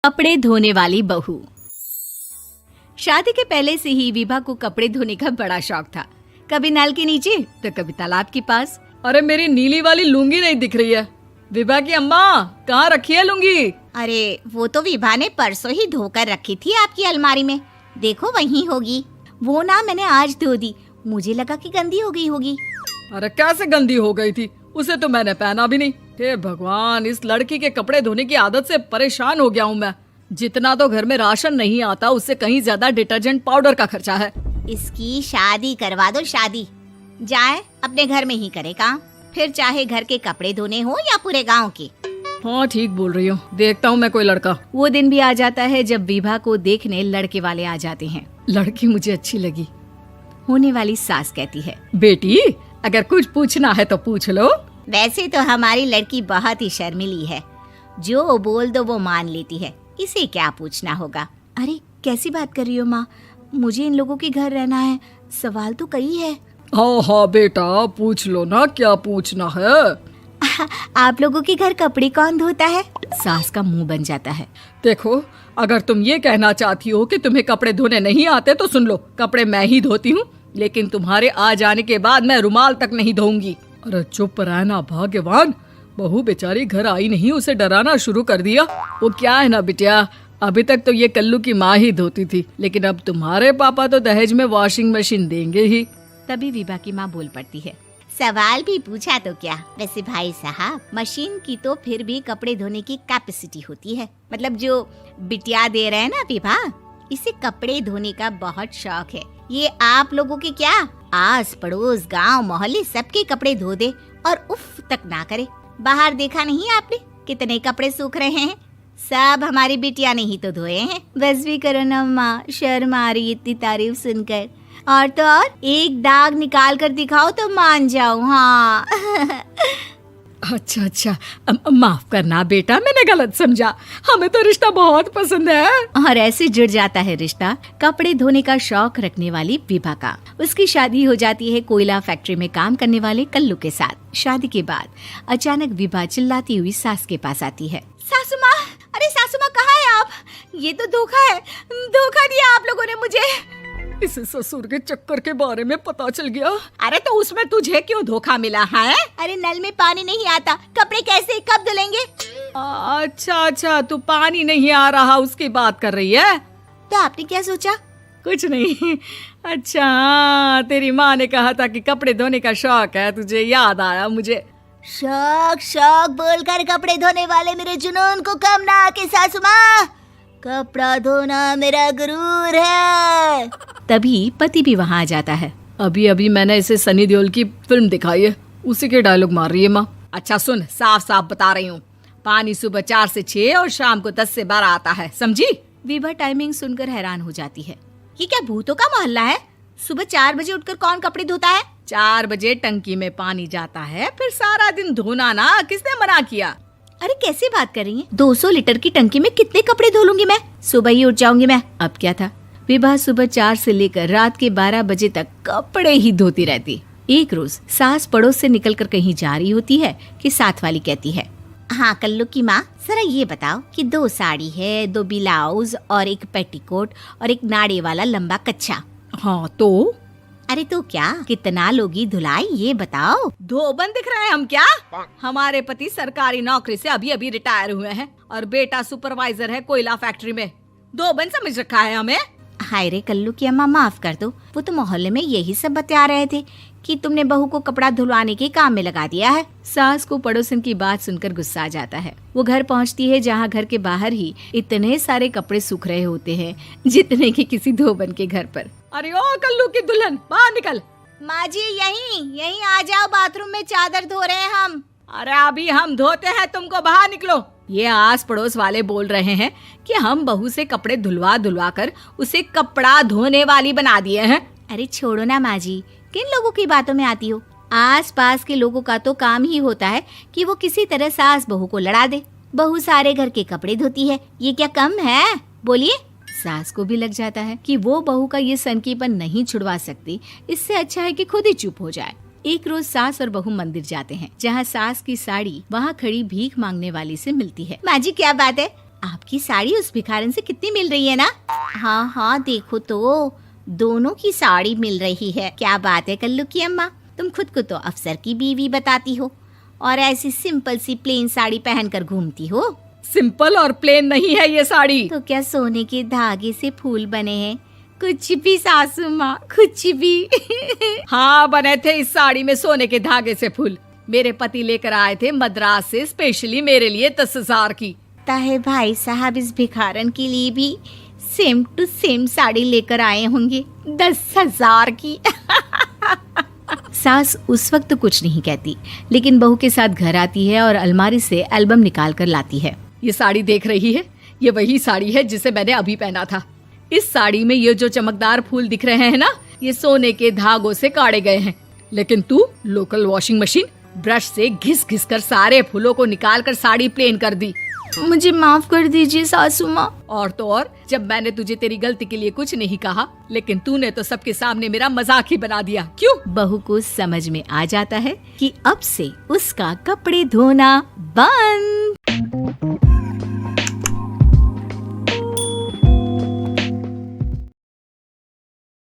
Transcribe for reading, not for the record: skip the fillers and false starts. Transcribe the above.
कपड़े धोने वाली बहू। शादी के पहले से ही विभा को कपड़े धोने का बड़ा शौक था। कभी नल के नीचे तो कभी तालाब के पास। अरे मेरी नीली वाली लुंगी नहीं दिख रही है। विभा की अम्मा, कहाँ रखी है लुंगी? अरे वो तो विभा ने परसों ही धोकर रखी थी आपकी अलमारी में, देखो वहीं होगी। वो ना मैंने आज धो दी, मुझे लगा कि गंदी हो गई होगी। अरे कैसे गंदी हो गई थी? उसे तो मैंने पहना भी नहीं। हे भगवान, इस लड़की के कपड़े धोने की आदत से परेशान हो गया हूँ मैं। जितना तो घर में राशन नहीं आता, उससे कहीं ज्यादा डिटर्जेंट पाउडर का खर्चा है। इसकी शादी करवा दो, शादी जाए अपने घर में ही करे काम, फिर चाहे घर के कपड़े धोने हो या पूरे गांव के। हाँ ठीक बोल रही हो, देखता हूँ मैं कोई लड़का। वो दिन भी आ जाता है जब विभा को देखने लड़के वाले आ जाते हैं। लड़की मुझे अच्छी लगी। होने वाली सास कहती है, बेटी अगर कुछ पूछना है तो पूछ लो। वैसे तो हमारी लड़की बहुत ही शर्मीली है, जो बोल दो वो मान लेती है, इसे क्या पूछना होगा। अरे कैसी बात कर रही हो माँ, मुझे इन लोगों के घर रहना है, सवाल तो कई है। हाँ हाँ बेटा, पूछ लो ना, क्या पूछना है। आप लोगों के घर कपड़े कौन धोता है? सास का मुंह बन जाता है। देखो, अगर तुम ये कहना चाहती हो कि तुम्हें कपड़े धोने नहीं आते तो सुन लो, कपड़े मैं ही धोती हूँ, लेकिन तुम्हारे आ जाने के बाद मैं रुमाल तक नहीं धोऊंगी। अरे चुप रहना भाग्यवान, बहू बेचारी घर आई नहीं, उसे डराना शुरू कर दिया। वो क्या है ना बिटिया, अभी तक तो ये कल्लू की माँ ही धोती थी, लेकिन अब तुम्हारे पापा तो दहेज में वॉशिंग मशीन देंगे ही। तभी विभा की माँ बोल पड़ती है, सवाल भी पूछा तो क्या। वैसे भाई साहब, मशीन की तो फिर भी कपड़े धोने की कैपेसिटी होती है, मतलब जो बिटिया दे रहे हैं ना विभा, इसे कपड़े धोने का बहुत शौक है। ये आप लोगों के क्या, आस पड़ोस गांव मोहल्ले सबके कपड़े धो दे और उफ तक ना करे। बाहर देखा नहीं आपने कितने कपड़े सूख रहे हैं, सब हमारी बिटिया ने ही तो धोए हैं। बस भी करो ना माँ, शर्म आ रही इतनी तारीफ सुनकर। और तो और एक दाग निकाल कर दिखाओ तो मान जाओ। हाँ अच्छा अच्छा, माफ करना बेटा, मैंने गलत समझा, हमें तो रिश्ता बहुत पसंद है। और ऐसे जुड़ जाता है रिश्ता कपड़े धोने का शौक रखने वाली विभा का। उसकी शादी हो जाती है कोयला फैक्ट्री में काम करने वाले कल्लू के साथ। शादी के बाद अचानक विभा चिल्लाती हुई सास के पास आती है। सासू माँ, अरे सासू माँ कहाँ है आप? ये तो धोखा है, धोखा दिया आप लोगों ने मुझे। इसे ससुर के चक्कर के बारे में पता चल गया। अरे तो उसमें तुझे क्यों धोखा मिला है? अरे नल में पानी नहीं आता, कपड़े कैसे कब धुलेंगे? अच्छा अच्छा, तू पानी नहीं आ रहा उसकी बात कर रही है। तो आपने क्या सोचा? कुछ नहीं। अच्छा, तेरी माँ ने कहा था कि कपड़े धोने का शौक है तुझे, याद आया मुझे। शौक शौक बोलकर कपड़े धोने वाले मेरे जुनून को कम ना आके सासू माँ, कपड़ा धोना मेरा गुरूर है। तभी पति भी वहाँ आ जाता है। अभी अभी मैंने इसे सनी देओल की फिल्म दिखाई है, उसी के डायलॉग मार रही है माँ। अच्छा सुन, साफ साफ बता रही हूँ, पानी सुबह 4 से 6 और शाम को 10 से 12 आता है, समझी? विभा टाइमिंग सुनकर हैरान हो जाती है। ये क्या भूतों का मोहल्ला है? सुबह 4 बजे उठकर कौन कपड़े धोता है? 4 बजे टंकी में पानी जाता है, फिर सारा दिन धोना ना, किसने मना किया? अरे कैसी बात कर रही हैं? 200 लीटर की टंकी में कितने कपड़े धो लूंगी मैं, सुबह ही उठ जाऊंगी मैं। अब क्या था, विभा सुबह 4 से लेकर रात के 12 बजे तक कपड़े ही धोती रहती। एक रोज सास पड़ोस से निकलकर कहीं जा रही होती है कि साथ वाली कहती है, हाँ कल्लू की माँ, जरा ये बताओ कि 2 साड़ी है, 2 ब्लाउज और एक पेटीकोट और एक नाड़े वाला लंबा कच्छा। हाँ तो? अरे तो क्या, कितना लोगी धुलाई ये बताओ। धोबन दिख रहे हैं हम क्या? हमारे पति सरकारी नौकरी से अभी अभी रिटायर हुए हैं और बेटा सुपरवाइजर है कोयला फैक्ट्री में। धोबन समझ रखा है हमें? हाय रे कल्लू की अम्मा, माफ कर दो, वो तो मोहल्ले में यही सब बता रहे थे कि तुमने बहू को कपड़ा धुलवाने के काम में लगा दिया है। सास को पड़ोसन की बात सुनकर गुस्सा आ जाता है। वो घर पहुंचती है जहां घर के बाहर ही इतने सारे कपड़े सूख रहे होते हैं जितने कि किसी धोबन के घर पर। अरे ओ कल्लू की दुल्हन, बाहर निकल। माँ जी यहीं आ जाओ, बाथरूम में चादर धो रहे हैं हम। अरे अभी हम धोते हैं, तुमको बाहर निकलो। ये आस पड़ोस वाले बोल रहे हैं कि हम बहू से कपड़े धुलवा धुलवा कर उसे कपड़ा धोने वाली बना दिए हैं। अरे छोड़ो ना माँ जी, किन लोगों की बातों में आती हो? आस पास के लोगों का तो काम ही होता है कि वो किसी तरह सास बहू को लड़ा दे। बहू सारे घर के कपड़े धोती है, ये क्या कम है? बोलिए। सास को भी लग जाता है कि वो बहू का ये सनकीपन नहीं छुड़वा सकती, इससे अच्छा है कि खुद ही चुप हो जाए। एक रोज सास और बहू मंदिर जाते हैं, जहाँ सास की साड़ी वहाँ खड़ी भीख मांगने वाली से मिलती है। माँ जी क्या बात है, आपकी साड़ी उस भिखारन से कितनी मिल रही है ना? हाँ हाँ देखो तो, दोनों की साड़ी मिल रही है। क्या बात है कल्लू की अम्मा, तुम खुद को तो अफसर की बीवी बताती हो और ऐसी सिंपल सी प्लेन साड़ी पहनकर घूमती हो। सिंपल और प्लेन नहीं है ये साड़ी। तो क्या सोने के धागे से फूल बने हैं? कुछ भी सासू माँ, कुछ भी। हाँ बने थे इस साड़ी में सोने के धागे से फूल। मेरे पति लेकर आए थे मद्रास से स्पेशली मेरे लिए 10,000 की। ताहे भाई साहब इस भिखारन के लिए भी सेम टू सेम साड़ी लेकर आए होंगे 10,000 की। सास उस वक्त तो कुछ नहीं कहती, लेकिन बहू के साथ घर आती है और अलमारी से एल्बम निकाल कर लाती है। ये साड़ी देख रही है, ये वही साड़ी है जिसे मैंने अभी पहना था। इस साड़ी में ये जो चमकदार फूल दिख रहे हैं ना, ये सोने के धागों से काढ़े गए हैं। लेकिन तू लोकल वॉशिंग मशीन ब्रश से घिस घिस कर सारे फूलों को निकाल कर साड़ी प्लेन कर दी। मुझे माफ कर दीजिए सासू माँ। और तो और, जब मैंने तुझे तेरी गलती के लिए कुछ नहीं कहा, लेकिन तूने तो सबके सामने मेरा मजाक ही बना दिया। क्यों? बहू को समझ में आ जाता है कि अब से उसका कपड़े धोना बंद।